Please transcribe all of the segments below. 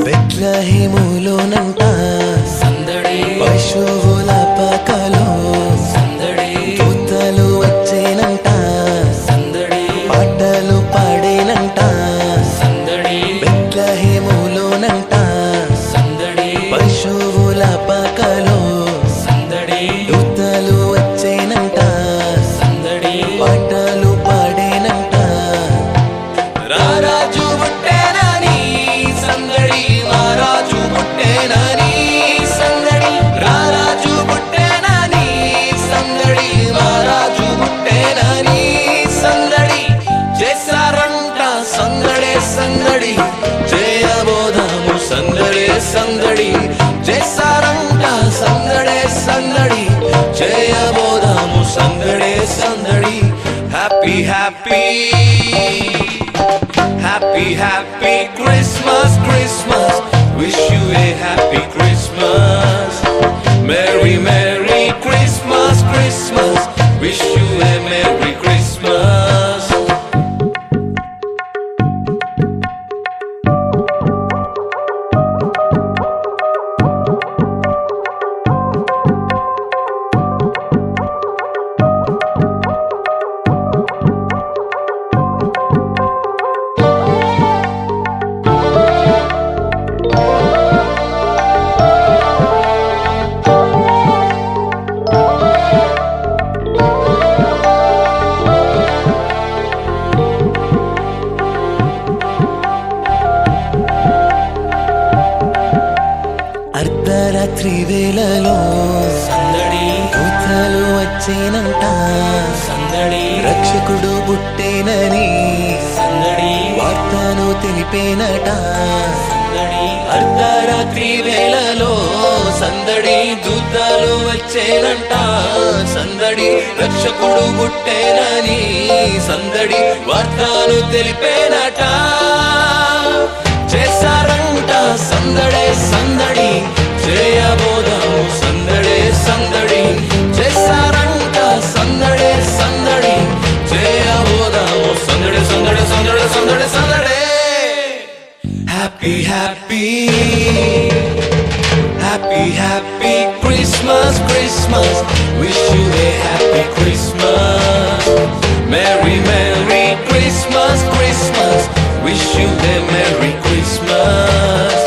బెత్లెహేములోనంట సందడి పశువుల పాకలో సందడి దూతలు వచ్చేనంట సందడి పాటలు పాడేనంట సందడి బెత్లెహేములోనంట సందడి పశువుల పాకలో సందడి దూతలు వచ్చేనంట సందడి పాటలు పాడేనంట రారాజు పుట్టేనని సందడి మహారాజు పుట్టేనని సందడి రారాజు పుట్టేనని సందడి మహారాజు పుట్టేనని సందడి చేశారంట సందడే సందడి చేయబోదాము సందడే సందడి చేశారంట సందడే సందడి చేయబోదాము సందడే సందడి happy happy Happy, happy Christmas, Christmas. Wish you a happy Christmas. Merry, Merry Christmas, Christmas. Wish you a Merry Christmas. అర్ధరాత్రి వేళలో సందడి దూతలు వచ్చేనంట సందడి రక్షకుడు పుట్టేనని సందడి వార్తను తెలిపేనట సందడి అర్ధరాత్రి వేళలో సందడి దూతలు వచ్చేనంట సందడి రక్షకుడు పుట్టేనని సందడి వార్తను తెలిపేనట చేశారంట సందడే సందడి చేయబోదాము సందడే సందడి చేశారంట సందడే సందడి చేయబోదాము సందడి సందడి సందడి సందడి సందడే happy happy happy happy Christmas Christmas wish you a happy Christmas merry merry Christmas Christmas wish you a merry Christmas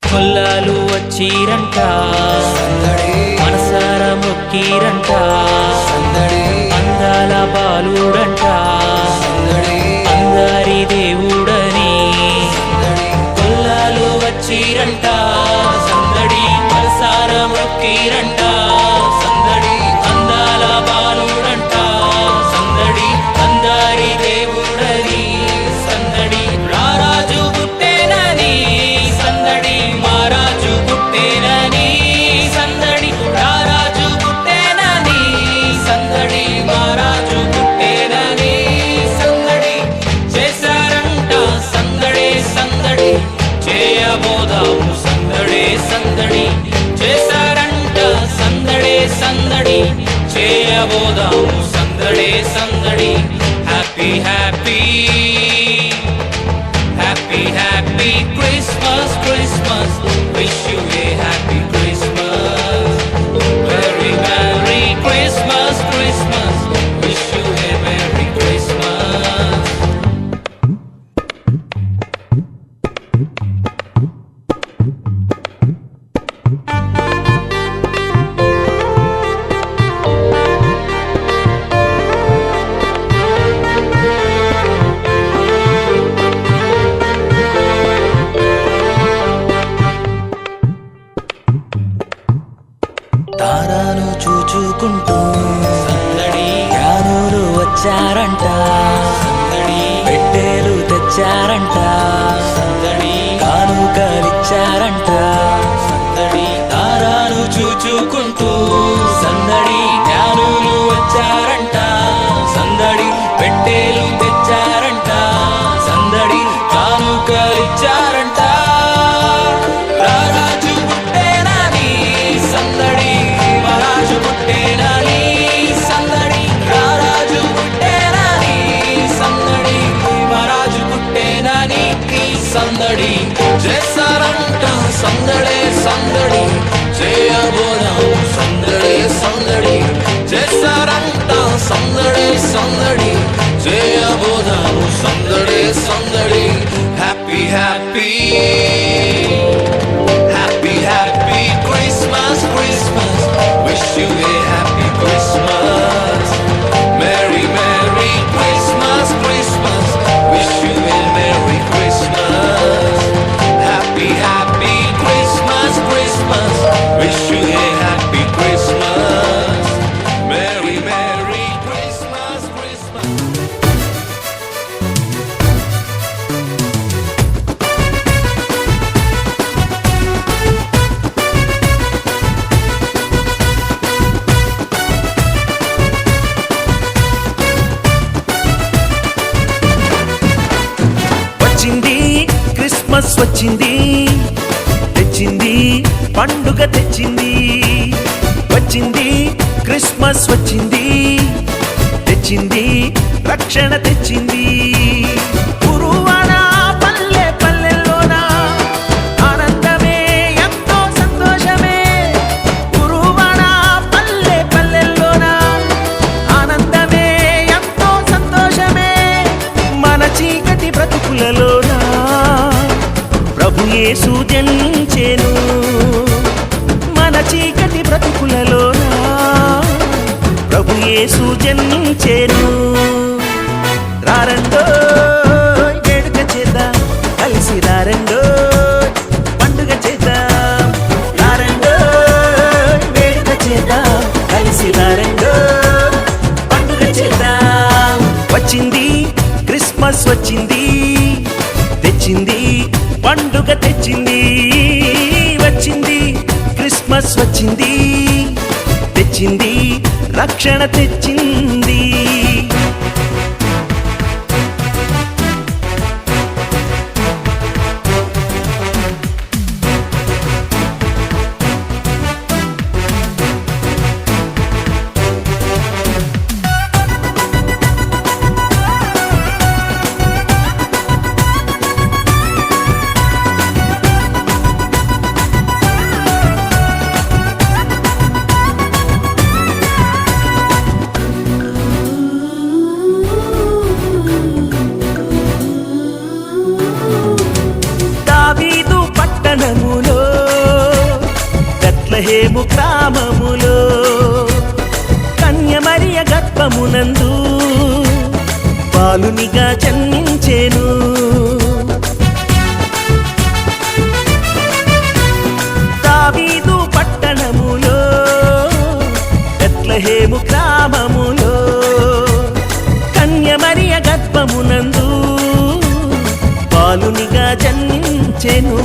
కొల్లాలు వచ్చిరంట మనసార మొక్కిరంట అందాల బాలుడంట అందరి దేవుడని కొల్లాలు వచ్చిరంట సందడి మనసార మొక్కిరంట సందడి అందాల బాలుడంట సందడి అందరి దేవుడని సందడి రారాజు పుట్టేనని సందడి మహారాజు పుట్టేనని సందడి రారాజు పుట్టేనని సందడి మహారాజు పుట్టేనని సందడి చేశారంట సందడే సందడి చేయబోదాము సందడే సందడి చేశారంట సందడే సందడి చేయబోదాము సందడే సందడి happy happy happy happy Christmas Christmas wish you a happy Christmas very merry Christmas Christmas wish you a merry Christmas తారాను చూచుకుంటూ సందడి జ్ఞానులు వచ్చారంట సందడి పెట్టేలు తెచ్చారంట సందడి ఇచ్చారంట. రారాజు పుట్టేనని సందడి, మహారాజు పుట్టేనని సందడి, రారాజు పుట్టేనని సందడి, మహారాజు పుట్టేనని సందడి. చేస్తారంట సందడే సందడి, చేయబోదాం సందడే సందడి. చేస్తారంట సందడే సందడి, చేయబోదాం సందడే సందడి. Happy happy happy happy Christmas Christmas, wish you a happy Christmas. Merry merry Christmas Christmas, wish you a merry Christmas. Happy happy Christmas Christmas, wish you a happy Christmas. Merry merry Christmas Christmas. వచ్చింది Christmas వచ్చింది, తెచ్చింది పండుగ తెచ్చింది. వచ్చింది Christmas వచ్చింది, తెచ్చింది రక్షణ తెచ్చింది. గురువాన పల్లె పల్లెల్లోన ఆనందమే ఎంతో సంతోషమే. గురువాన పల్లె పల్లెల్లోన ఆనందమే ఎంతో సంతోషమే. మన చీకటి బ్రతుకులలోన ప్రభు యేసు జనించెను. మన చీకటి బ్రతుకులలోన ప్రభు యేసు జనించెను. రారండో వేడుక చేద్దాం, కలిసి రారండో పండుగ చేద్దాం. రారండో వేడుక చేద్దాం, కలిసి రారండో పండుగ చేద్దాం. వచ్చింది క్రిస్మస్ వచ్చింది, తెచ్చింది పండుగ తెచ్చింది. వచ్చింది క్రిస్మస్ వచ్చింది, తెచ్చింది రక్షణ తెచ్చింది. దావీదు పట్టణములో, బెత్లెహేము గ్రామములో, కన్య మరియ గర్భమునందు బాలునిగా జన్మించెను. దావీదు పట్టణములో, బెత్లెహేము గ్రామములో, కన్య మరియ గర్భమునందు బాలునిగా జన్మించెను.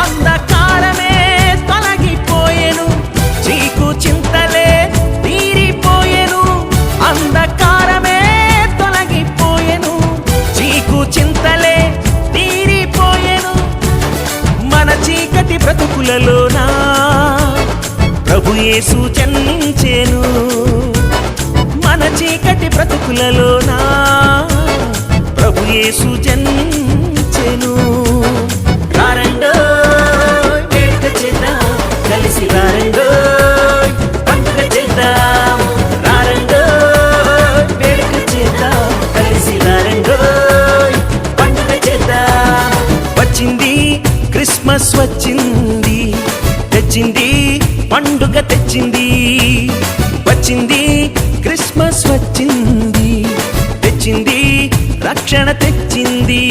అంధకారమే తొలగిపోయెను, చీకు చింతలే తీరిపోయెను. అంధకారమే తొలగిపోయెను, చీకు చింతలే తీరిపోయెను. మన చీకటి బ్రతుకులలోన ప్రభు యేసు జన్మించెను. మన చీకటి బ్రతుకులలోన ప్రభు యేసు జన్మించెను. రారండో వేడుక చేద్దాం, కలిసి రారండో పండుగ చేద్దాం. రారండో వేడుక చేద్దాం, కలిసి రారండో పండుగ చేద్దాం. వచ్చింది క్రిస్మస్ వచ్చింది, తెచ్చింది పండుగ తెచ్చింది. వచ్చింది క్రిస్మస్ వచ్చింది, తెచ్చింది రక్షణ తెచ్చింది.